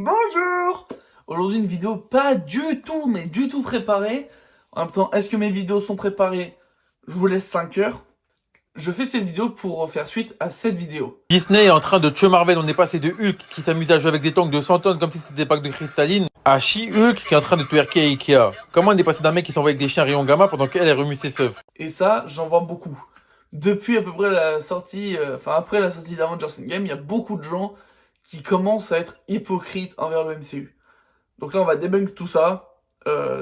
Bonjour! Aujourd'hui une vidéo pas du tout, mais du tout préparée. En même temps, est-ce que mes vidéos sont préparées? Je vous laisse 5 heures. Je fais cette vidéo pour faire suite à cette vidéo. Disney est en train de tuer Marvel. On est passé de Hulk qui s'amuse à jouer avec des tanks de 100 tonnes comme si c'était des packs de cristalline à She-Hulk qui est en train de twerker à Ikea. Comment on est passé d'un mec qui s'envoie avec des chiens rayon gamma pendant qu'elle remue ses seufs? Et ça, j'en vois beaucoup. Depuis à peu près la sortie, après la sortie d'Avengers Endgame, il y a beaucoup de gens qui commencent à être hypocrites envers le MCU. Donc là, on va débunk tout ça.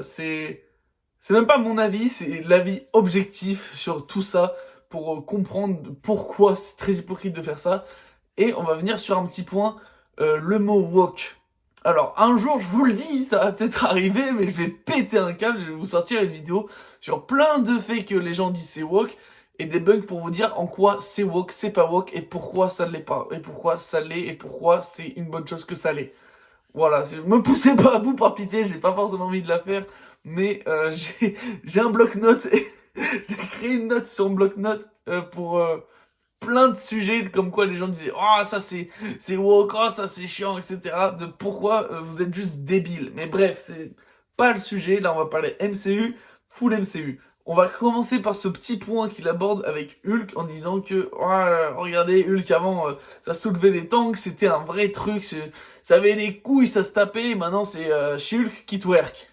C'est même pas mon avis, c'est l'avis objectif sur tout ça pour comprendre pourquoi c'est très hypocrite de faire ça. Et on va venir sur un petit point, le mot woke. Alors un jour, je vous le dis, ça va peut-être arriver, mais je vais péter un câble, je vais vous sortir une vidéo sur plein de faits que les gens disent c'est woke et des bugs pour vous dire en quoi c'est woke, c'est pas woke et pourquoi ça ne l'est pas, et pourquoi ça l'est et pourquoi c'est une bonne chose que ça l'est. Voilà, me poussez pas à bout par pitié, j'ai pas forcément envie de la faire, mais j'ai un bloc-notes et j'ai créé une note sur mon bloc-notes pour plein de sujets comme quoi les gens disaient oh ça c'est woke, oh ça c'est chiant, etc. De pourquoi vous êtes juste débiles. Mais bref, c'est pas le sujet. Là on va parler MCU, full MCU. On va commencer par ce petit point qu'il aborde avec Hulk en disant que oh, regardez Hulk avant ça soulevait des tanks, c'était un vrai truc, ça avait des couilles, ça se tapait, maintenant c'est She-Hulk qui twerk.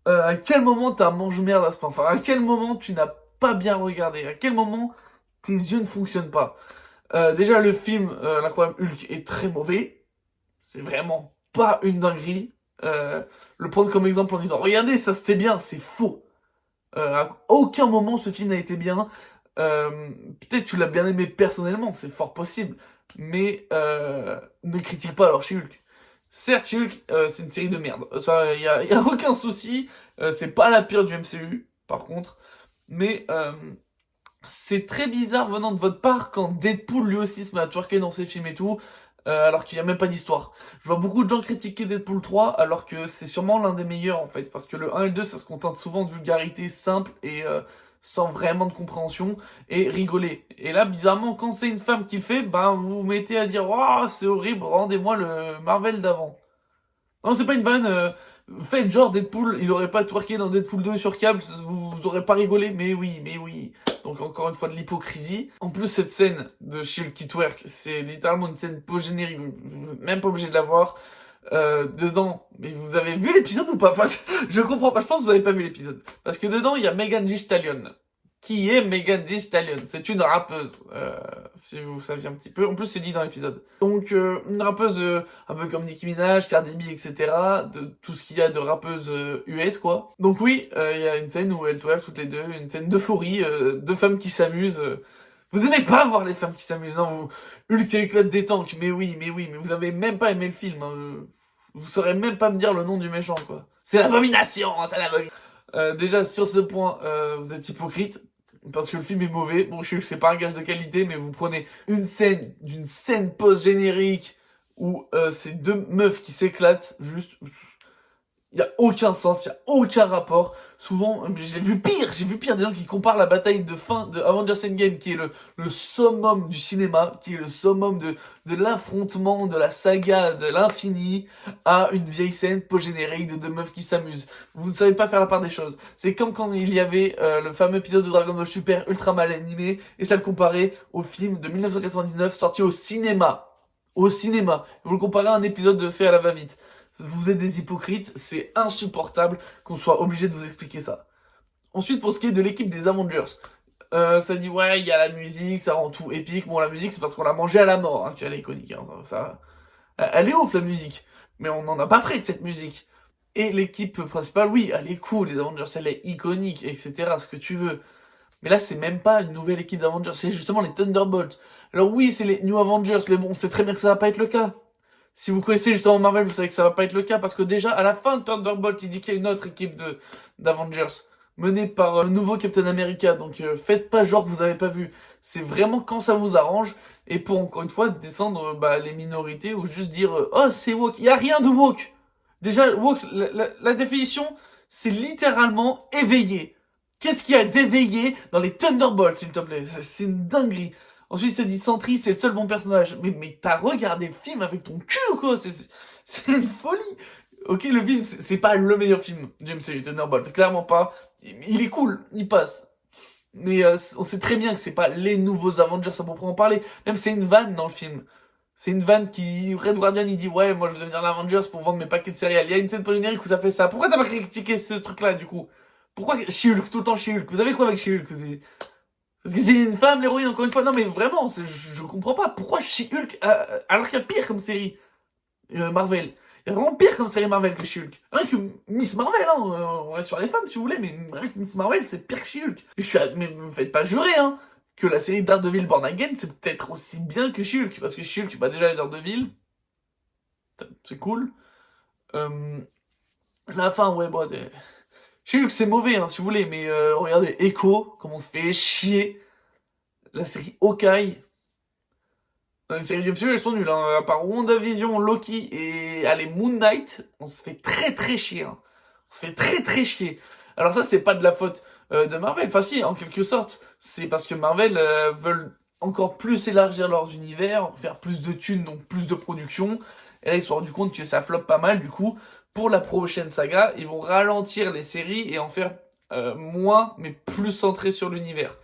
À quel moment t'as un mange-merde à ce point? Enfin, à quel moment tu n'as pas bien regardé? À quel moment tes yeux ne fonctionnent pas? Déjà, le film L'incroyable Hulk est très mauvais. C'est vraiment pas une dinguerie. Le prendre comme exemple en disant regardez, ça c'était bien, c'est faux. À aucun moment ce film n'a été bien. Peut-être tu l'as bien aimé personnellement, c'est fort possible. Mais ne critique pas alors She-Hulk. Certes, She-Hulk, c'est une série de merde. Ça, y a aucun souci. C'est pas la pire du MCU, par contre. Mais c'est très bizarre venant de votre part quand Deadpool lui aussi se met à twerker dans ses films et tout, alors qu'il n'y a même pas d'histoire. Je vois beaucoup de gens critiquer Deadpool 3 alors que c'est sûrement l'un des meilleurs en fait, parce que le 1 et le 2 ça se contente souvent de vulgarité simple et sans vraiment de compréhension et rigoler. Et là bizarrement quand c'est une femme qui le fait, ben vous vous mettez à dire oh c'est horrible, rendez-moi le Marvel d'avant. Non, c'est pas une vanne. Faites genre Deadpool, il aurait pas twerké dans Deadpool 2 sur câble, vous aurez pas rigolé, mais oui, mais oui. Donc encore une fois de l'hypocrisie. En plus, cette scène de Shield qui twerk, c'est littéralement une scène post-générique, vous êtes même pas obligé de la voir. Dedans, mais vous avez vu l'épisode ou pas? Enfin, je comprends pas, je pense que vous avez pas vu l'épisode. Parce que dedans, il y a Megan Thee Stallion. Qui est Megan Thee Stallion? C'est une rappeuse, si vous saviez un petit peu. En plus, c'est dit dans l'épisode. Donc, une rappeuse un peu comme Nicki Minaj, Cardi B, etc. De tout ce qu'il y a de rappeuses US, quoi. Donc oui, il y a une scène où elles twerk toutes les deux, une scène d'euphorie, deux femmes qui s'amusent. Vous aimez pas voir les femmes qui s'amusent, non? Hulk et Claude des tanks, mais vous avez même pas aimé le film. Hein. Vous saurez même pas me dire le nom du méchant, quoi. C'est l'abomination, c'est l'abomination. Déjà, sur ce point, vous êtes hypocrite. Parce que le film est mauvais. Bon, je sais que c'est pas un gage de qualité, mais vous prenez une scène d'une scène post-générique où c'est deux meufs qui s'éclatent, juste, il y a aucun sens, il y a aucun rapport. Souvent, j'ai vu pire des gens qui comparent la bataille de fin de Avengers Endgame, qui est le summum du cinéma, qui est le summum de l'affrontement, de la saga, de l'infini, à une vieille scène post-générique de deux meufs qui s'amusent. Vous ne savez pas faire la part des choses. C'est comme quand il y avait le fameux épisode de Dragon Ball Super ultra mal animé, et ça le comparait au film de 1999 sorti au cinéma. Au cinéma. Vous le comparez à un épisode de fait à la va-vite. Vous êtes des hypocrites, c'est insupportable qu'on soit obligé de vous expliquer ça. Ensuite, pour ce qui est de l'équipe des Avengers, ça dit ouais, il y a la musique, ça rend tout épique. Bon, la musique, c'est parce qu'on l'a mangée à la mort, hein, qu'elle est iconique. Hein, ça, elle est ouf la musique, mais on n'en a pas fait de cette musique. Et l'équipe principale, oui, elle est cool, les Avengers, elle est iconique, etc. Ce que tu veux. Mais là, c'est même pas une nouvelle équipe d'Avengers, c'est justement les Thunderbolts. Alors oui, c'est les New Avengers, mais bon, c'est très bien que ça va pas être le cas. Si vous connaissez justement Marvel, vous savez que ça va pas être le cas, parce que déjà, à la fin de Thunderbolt, il dit qu'il y a une autre équipe d'Avengers, menée par le nouveau Captain America, donc faites pas genre que vous avez pas vu. C'est vraiment quand ça vous arrange, et pour encore une fois, descendre les minorités, ou juste dire oh, c'est woke ». Il y a rien de woke. Déjà, woke, la définition, c'est littéralement éveillé. Qu'est-ce qu'il y a d'éveillé dans les Thunderbolts, s'il te plaît? C'est une dinguerie. Ensuite, c'est dit Sentry, c'est le seul bon personnage. Mais t'as regardé le film avec ton cul ou quoi? C'est une folie. Ok, le film, c'est pas le meilleur film du MCU, Thunderbolt, clairement pas. Il est cool, il passe. Mais on sait très bien que c'est pas les nouveaux Avengers, ça peut en parler. Même c'est une vanne dans le film. C'est une vanne qui... Red Guardian, il dit, ouais, moi je veux devenir l'Avengers pour vendre mes paquets de céréales. Il y a une scène post-générique où ça fait ça. Pourquoi t'as pas critiqué ce truc-là, du coup? Pourquoi She-Hulk, tout le temps She-Hulk? Vous avez quoi avec She-Hulk? Parce que c'est une femme, l'héroïne, encore une fois. Non, mais vraiment, je comprends pas. Pourquoi She-Hulk, alors qu'il y a pire comme série Marvel? Il y a vraiment pire comme série Marvel que She-Hulk. Rien que Miss Marvel, hein. On reste sur les femmes si vous voulez, mais rien que Miss Marvel, c'est pire que She-Hulk. Mais me faites pas jurer, hein, que la série Daredevil Born Again, c'est peut-être aussi bien que She-Hulk. Parce que She-Hulk, bah déjà, Daredevil, c'est cool. La fin, ouais, bon, She-Hulk, c'est mauvais, hein, si vous voulez, mais regardez Echo, comment on se fait chier. La série Hawkeye. Dans les séries du MCU, elles sont nulles, hein. À part WandaVision, Loki et allez, Moon Knight, on se fait très très chier. Hein. On se fait très très chier. Alors ça, c'est pas de la faute de Marvel. Enfin si, en quelque sorte. C'est parce que Marvel veulent encore plus élargir leurs univers, faire plus de thunes, donc plus de production. Et là, ils se sont rendus compte que ça floppe pas mal. Du coup, pour la prochaine saga, ils vont ralentir les séries et en faire moins, mais plus centré sur l'univers.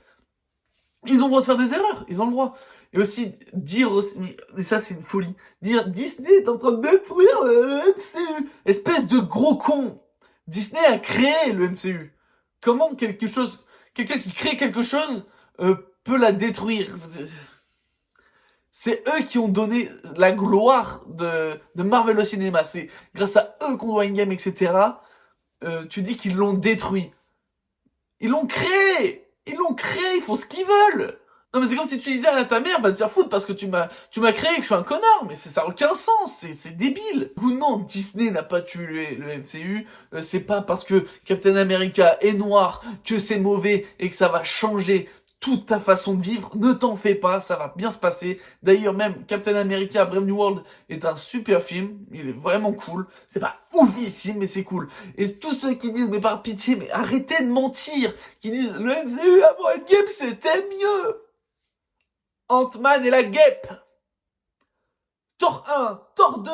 Ils ont le droit de faire des erreurs, ils ont le droit. Et aussi, dire aussi, mais ça c'est une folie, dire Disney est en train de détruire le MCU. Espèce de gros con. Disney a créé le MCU. Comment quelqu'un qui crée quelque chose peut la détruire? C'est eux qui ont donné la gloire de Marvel au cinéma. C'est grâce à eux qu'on doit Endgame, etc. Tu dis qu'ils l'ont détruit. Ils l'ont créé! Ils l'ont créé, ils font ce qu'ils veulent! Non mais c'est comme si tu disais à ta mère, va te faire foutre parce que tu m'as créé et que je suis un connard, mais ça n'a aucun sens, c'est débile! Ou non, Disney n'a pas tué le MCU, c'est pas parce que Captain America est noir que c'est mauvais et que ça va changer toute ta façon de vivre, ne t'en fais pas, ça va bien se passer. D'ailleurs même, Captain America Brave New World est un super film, il est vraiment cool. C'est pas oufissime, mais c'est cool. Et tous ceux qui disent, mais par pitié, mais arrêtez de mentir, qui disent, le MCU avant Endgame, c'était mieux. Ant-Man et la guêpe. Thor 1, Thor 2.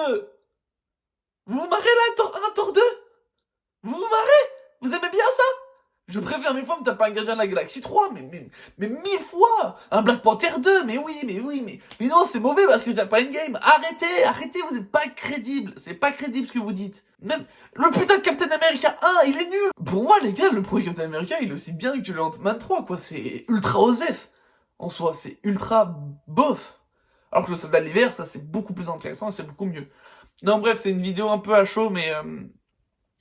Vous vous marrez là, Thor 1, Thor 2? Vous vous marrez? Vous aimez bien ça? Je préfère 1000 fois me taper un Gardien de la Galaxie 3, mais 1000 fois! Un Black Panther 2, mais non, c'est mauvais parce que t'as pas une game. Arrêtez, vous êtes pas crédible. C'est pas crédible ce que vous dites. Même, le putain de Captain America 1, il est nul! Pour moi, les gars, le premier Captain America, il est aussi bien que le Ant-Man 3, quoi. C'est ultra osef. En soi, c'est ultra bof. Alors que le Soldat de l'hiver, ça c'est beaucoup plus intéressant et c'est beaucoup mieux. Non, bref, c'est une vidéo un peu à chaud, mais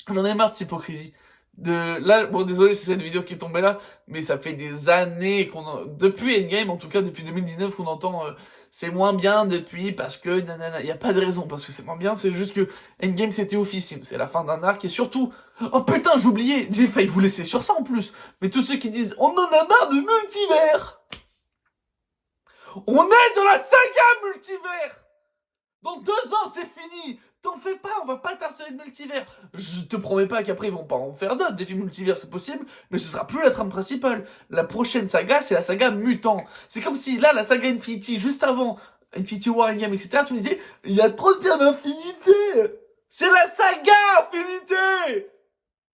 j'en ai marre de cette hypocrisie. Là, bon, désolé, c'est cette vidéo qui est tombée là, mais ça fait des années depuis Endgame, en tout cas depuis 2019, qu'on entend c'est moins bien depuis parce que nanana. Y a pas de raison parce que c'est moins bien, c'est juste que Endgame c'était officiel, c'est la fin d'un arc et surtout, oh putain, j'ai oublié, j'ai failli vous laisser sur ça en plus. Mais tous ceux qui disent on en a marre de multivers, on est dans la saga multivers. Dans 2 ans, c'est fini. T'en fais pas, on va pas t'harceler de multivers. Je te promets pas qu'après ils vont pas en faire d'autres, des films multivers, c'est possible, mais ce sera plus la trame principale. La prochaine saga, c'est la saga Mutant. C'est comme si là, la saga Infinity, juste avant Infinity War, Endgame, etc., tu me disais, il y a trop de pierres d'infinité. C'est la saga Infinité.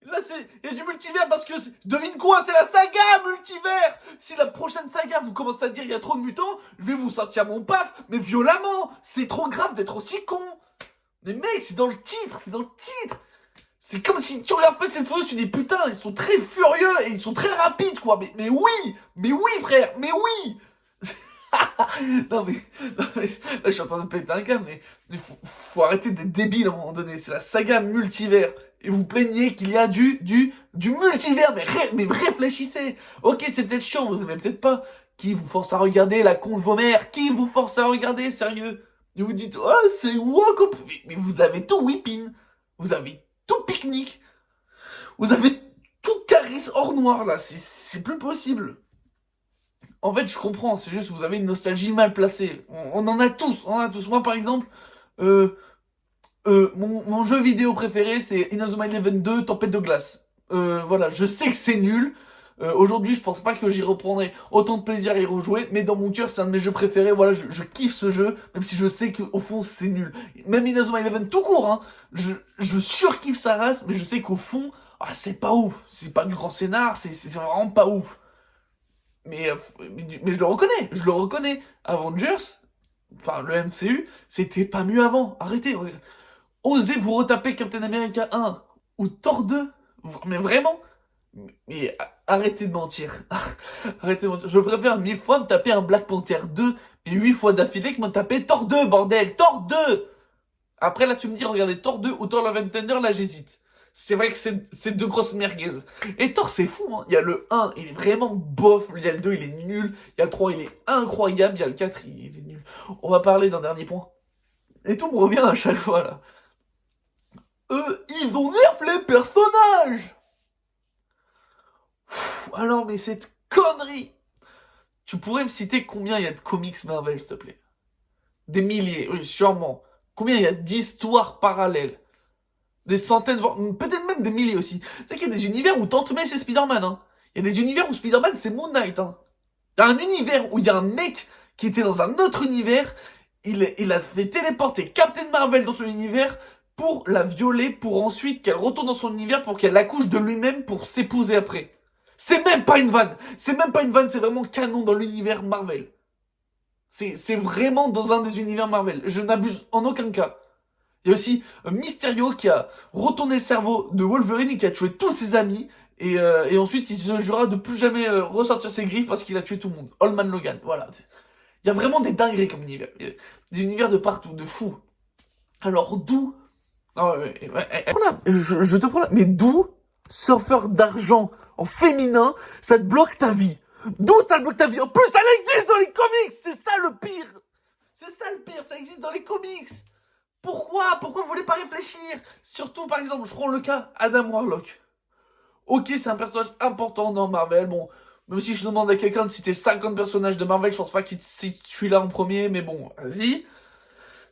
Là, il y a du multivers parce que, devine quoi, c'est la saga multivers. Si la prochaine saga, vous commencez à dire il y a trop de mutants, je vais vous sortir mon paf, mais violemment. C'est trop grave d'être aussi con. Mais mec, c'est dans le titre, C'est comme si tu regardes pas cette photo, tu dis putain, ils sont très furieux et ils sont très rapides, quoi. Mais oui, frère, mais oui. non mais, là je suis en train de péter un câble, mais faut arrêter d'être débile à un moment donné. C'est la saga multivers. Et vous plaignez qu'il y a du multivers, mais réfléchissez. Ok, c'est peut-être chiant, vous aimez peut-être pas. Qui vous force à regarder la con de vos mères? Qui vous force à regarder, sérieux? Et vous dites, oh, c'est woke. Mais vous avez tout whipping. Vous avez tout pique-nique. Vous avez tout Caris hors noir, là. C'est plus possible. En fait, je comprends, c'est juste que vous avez une nostalgie mal placée. On en a tous, Moi, par exemple, mon jeu vidéo préféré, c'est Inazuma Eleven 2, Tempête de glace. Voilà, je sais que c'est nul. Aujourd'hui, je pense pas que j'y reprendrai autant de plaisir à y rejouer, mais dans mon cœur, c'est un de mes jeux préférés. Voilà, je kiffe ce jeu, même si je sais qu'au fond, c'est nul. Même Inazuma Eleven tout court, hein, je surkiffe sa race, mais je sais qu'au fond, c'est pas ouf. C'est pas du grand scénar, c'est vraiment pas ouf. Mais je je le reconnais. Avengers, enfin le MCU, c'était pas mieux avant. Arrêtez, osez vous retaper Captain America 1 ou Thor 2, mais vraiment. Mais arrêtez de mentir. Arrêtez de mentir. Je préfère 1000 fois me taper un Black Panther 2 et 8 fois d'affilée que me taper Thor 2, bordel. Thor 2. Après, là, tu me dis, regardez, Thor 2 ou Thor Love and Thunder, là, j'hésite. C'est vrai que c'est deux grosses merguez. Et Thor, c'est fou, hein. Il y a le 1, il est vraiment bof. Il y a le 2, il est nul. Il y a le 3, il est incroyable. Il y a le 4, il est nul. On va parler d'un dernier point. Et tout me revient à chaque fois, là. Ils ont nerf les personnages. Alors, mais cette connerie. Tu pourrais me citer combien il y a de comics Marvel, s'il te plaît? Des milliers, oui, sûrement. Combien il y a d'histoires parallèles? Des centaines, voire peut-être même des milliers aussi. Tu sais qu'il y a des univers où Tante May c'est Spider-Man, hein. Il y a des univers où Spider-Man c'est Moon Knight, hein. Il y a un univers où il y a un mec qui était dans un autre univers, il a fait téléporter Captain Marvel dans son univers pour la violer, pour ensuite qu'elle retourne dans son univers pour qu'elle accouche de lui-même pour s'épouser après. C'est même pas une vanne. C'est même pas une vanne, c'est vraiment canon dans l'univers Marvel. C'est vraiment dans un des univers Marvel. Je n'abuse en aucun cas. Il y a aussi Mysterio qui a retourné le cerveau de Wolverine et qui a tué tous ses amis. Et ensuite, il se jurera de plus jamais ressortir ses griffes parce qu'il a tué tout le monde. Old Man Logan, voilà. Il y a vraiment des dingueries comme univers. Des univers de partout, de fous. Alors d'où... Voilà, je te prends là. Mais d'où, surfeur d'argent en féminin, ça te bloque ta vie? D'où ça te bloque ta vie? En plus, ça existe dans les comics. C'est ça le pire. C'est ça le pire, ça existe dans les comics. Pourquoi vous voulez pas réfléchir? Surtout, par exemple, je prends le cas Adam Warlock. Ok, c'est un personnage important dans Marvel. Bon, même si je demande à quelqu'un de citer 50 personnages de Marvel, je pense pas qu'il cite celui-là en premier, mais bon, vas-y.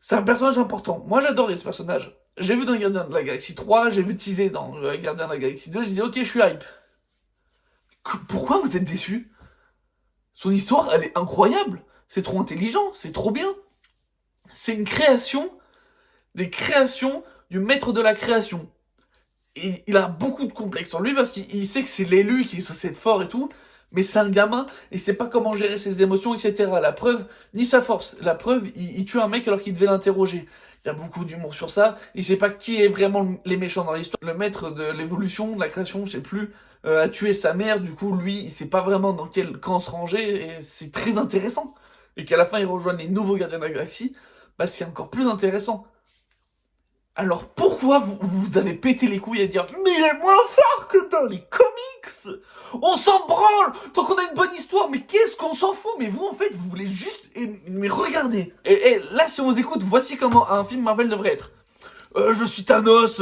C'est un personnage important. Moi, j'adorais ce personnage. J'ai vu dans Gardien de la Galaxie 3, j'ai vu teaser dans Gardien de la Galaxie 2, je disais, ok, je suis hype. Pourquoi vous êtes déçus? Son histoire, elle est incroyable. C'est trop intelligent, c'est trop bien. C'est une création, des créations du maître de la création. Et il a beaucoup de complexes en lui parce qu'il sait que c'est l'élu qui est censé être fort et tout, mais c'est un gamin et il sait pas comment gérer ses émotions, etc. La preuve, ni sa force. La preuve, il tue un mec alors qu'il devait l'interroger. Il y a beaucoup d'humour sur ça. Il sait pas qui est vraiment les méchants dans l'histoire. Le maître de l'évolution, de la création, je sais plus, a tué sa mère. Du coup, lui, il sait pas vraiment dans quel camp se ranger et c'est très intéressant. Et qu'à la fin, il rejoigne les nouveaux gardiens de la galaxie, bah c'est encore plus intéressant. Alors pourquoi vous avez pété les couilles à dire mais il est moins fort que dans les comics? On s'en branle tant qu'on a une bonne histoire, mais qu'est-ce qu'on s'en fout? Mais vous en fait vous voulez juste mais regardez. Et là si on vous écoute, voici comment un film Marvel devrait être. Je suis Thanos,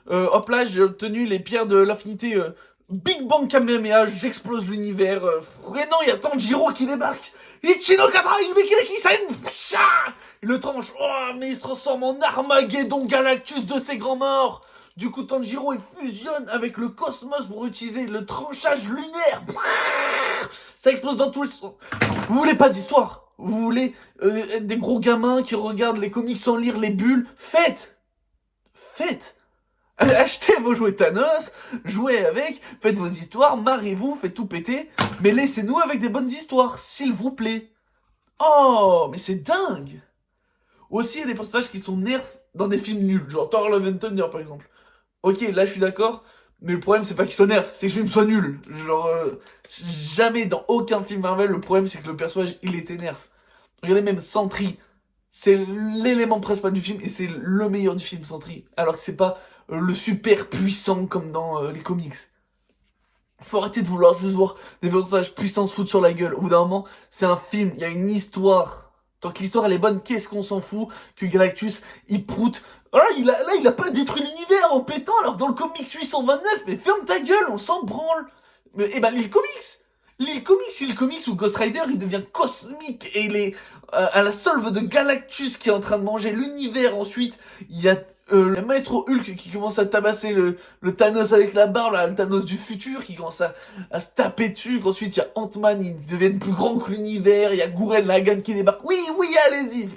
hop là j'ai obtenu les pierres de l'infinité, Big Bang Kamehameha, j'explose l'univers. Et non, il y a Tanjiro qui débarque. Ichino Katra, Sen, il le tranche, oh, mais il se transforme en Armageddon Galactus de ses grands morts. Du coup, Tanjiro, il fusionne avec le cosmos pour utiliser le tranchage lunaire. Ça explose dans tous les sens. Vous voulez pas d'histoire? Vous voulez être des gros gamins qui regardent les comics sans lire les bulles? Faites! Achetez vos jouets Thanos, jouez avec, faites vos histoires, marrez-vous, faites tout péter, mais laissez-nous avec des bonnes histoires, s'il vous plaît. Oh, mais c'est dingue! Aussi, il y a des personnages qui sont nerfs dans des films nuls, genre Thor Love and Thunder par exemple. Ok, là je suis d'accord, mais le problème c'est pas qu'ils soient nerfs, c'est que le film soit nul. Genre, jamais dans aucun film Marvel, le problème c'est que le personnage il était nerf. Regardez même Sentry, c'est l'élément principal du film et c'est le meilleur du film Sentry, alors que c'est pas le super puissant comme dans les comics. Faut arrêter de vouloir juste voir des personnages puissants se foutre sur la gueule. Au bout d'un moment, c'est un film, il y a une histoire. Tant que l'histoire elle est bonne, qu'est-ce qu'on s'en fout que Galactus, il proute. Ah, il a pas détruit l'univers en pétant, alors dans le comics 829, mais ferme ta gueule, on s'en branle. Mais, eh ben, lis le comics où Ghost Rider, il devient cosmique et il est à la solve de Galactus qui est en train de manger l'univers. Ensuite, il y a Le maestro Hulk qui commence à tabasser le Thanos avec la barbe, là, le Thanos du futur, qui commence à se taper dessus. Ensuite, il y a Ant-Man, ils deviennent plus grands que l'univers. Il y a Gurren Lagann qui débarque. Oui, oui, allez-y,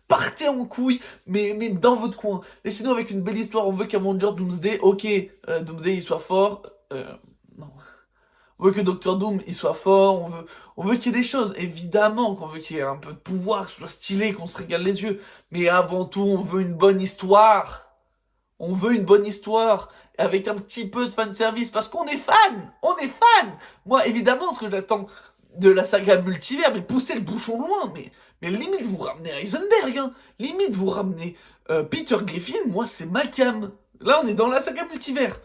partez en couille, mais dans votre coin. Laissez-nous avec une belle histoire. On veut qu'Avenger Doomsday, ok, Doomsday il soit fort. Non. On veut que Doctor Doom il soit fort. On veut qu'il y ait des choses. Évidemment qu'on veut qu'il y ait un peu de pouvoir, que ce soit stylé, qu'on se régale les yeux. Mais avant tout, on veut une bonne histoire. On veut une bonne histoire, avec un petit peu de fanservice, parce qu'on est fan. On est fan. Moi, évidemment, ce que j'attends de la saga multivers, mais poussez le bouchon loin, mais limite vous ramenez Heisenberg, hein. Limite vous ramenez Peter Griffin, moi c'est ma cam. Là on est dans la saga multivers.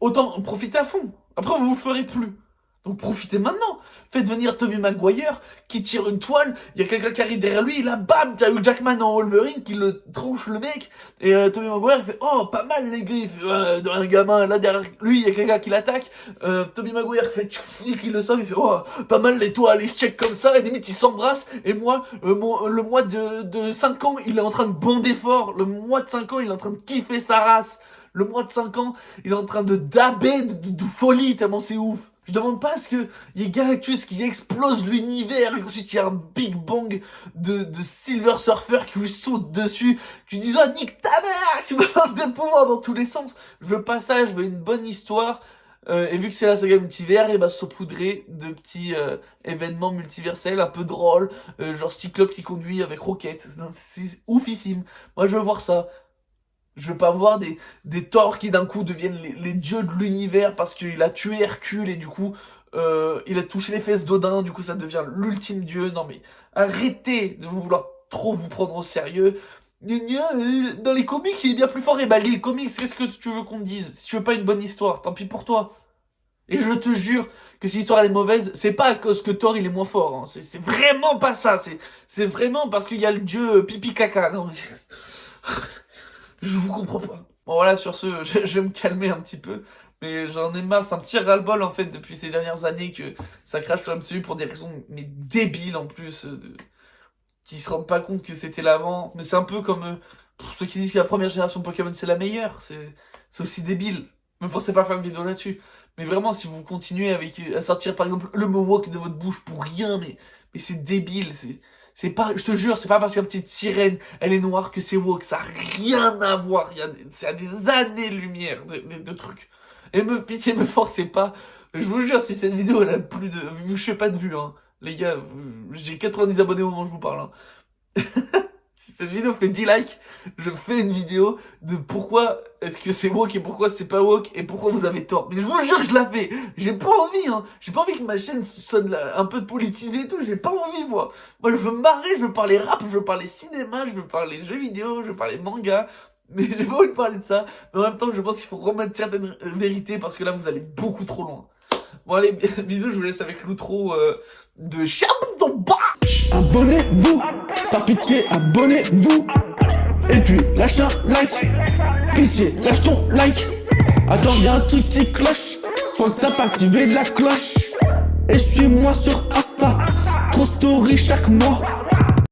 Autant en profiter à fond. Après vous le ferez plus. Donc profitez maintenant. Faites venir Tobey Maguire qui tire une toile, il y a quelqu'un qui arrive derrière lui, et là bam, t'as Hugh Jackman en Wolverine qui le tranche le mec, et Tobey Maguire il fait oh pas mal les griffes d'un gamin, là derrière lui il y a quelqu'un qui l'attaque, Tobey Maguire fait qui le sauve, il fait oh pas mal les toiles, il se check comme ça, et limite ils s'embrassent, et moi le mois de 5 ans il est en train de bander fort, le mois de 5 ans il est en train de kiffer sa race, le mois de 5 ans il est en train de daber de folie tellement c'est ouf. Je demande pas à ce que il y ait Galactus qui explose l'univers et qu'ensuite il y a un Big Bang de Silver Surfer qui lui saute dessus, qui lui dit oh nique ta mère, qui balance des pouvoirs dans tous les sens. Je veux pas ça, je veux une bonne histoire. Et vu que c'est la saga multivers, et bah saupoudrer de petits événements multiversels un peu drôles, genre Cyclope qui conduit avec Rocket. C'est oufissime. Moi je veux voir ça. Je veux pas voir des Thor qui d'un coup deviennent les dieux de l'univers parce qu'il a tué Hercule et du coup il a touché les fesses d'Odin, du coup ça devient l'ultime dieu. Non mais arrêtez de vouloir trop vous prendre au sérieux. Dans les comics il est bien plus fort, et bah lis les comics, qu'est-ce que tu veux qu'on te dise? Si tu veux pas une bonne histoire, tant pis pour toi. Et je te jure que si l'histoire elle est mauvaise, c'est pas à cause que Thor il est moins fort, hein. C'est vraiment pas ça, c'est vraiment parce qu'il y a le dieu pipi caca. Non, mais... Je vous comprends pas. Bon voilà, sur ce, je vais me calmer un petit peu. Mais j'en ai marre, c'est un petit ras-le-bol en fait depuis ces dernières années que ça crache sur MCU pour des raisons mais débiles en plus. Qui se rendent pas compte que c'était l'avant. Mais c'est un peu comme pour ceux qui disent que la première génération Pokémon c'est la meilleure. C'est aussi débile. Me forcez pas à faire une vidéo là-dessus. Mais vraiment, si vous continuez à sortir par exemple le mot woke de votre bouche pour rien, mais c'est débile, c'est pas, je te jure, c'est pas parce qu'une petite sirène, elle est noire que c'est woke, ça a rien à voir, c'est à des années-lumière de trucs. Et pitié, me forcez pas, je vous jure, si cette vidéo, elle a plus de, je fais pas de vues, hein. Les gars, j'ai 90 abonnés au moment où je vous parle, hein. Si cette vidéo fait 10 likes, je fais une vidéo de pourquoi est-ce que c'est woke et pourquoi c'est pas woke et pourquoi vous avez tort. Mais je vous jure que je la fais. J'ai pas envie, hein. J'ai pas envie que ma chaîne sonne un peu politisée et tout. J'ai pas envie, moi. Moi, je veux me marrer, je veux parler rap, je veux parler cinéma, je veux parler jeux vidéo, je veux parler manga. Mais j'ai pas envie de parler de ça. Mais en même temps, je pense qu'il faut remettre certaines vérités parce que là, vous allez beaucoup trop loin. Bon, allez, bisous, je vous laisse avec l'outro de Charbon. Abonnez-vous, par pitié, abonnez-vous. Et puis lâche un like, pitié, lâche ton like. Attends, y'a un truc qui cloche, faut que t'as pas activé la cloche. Et suis-moi sur Insta, trop story chaque mois.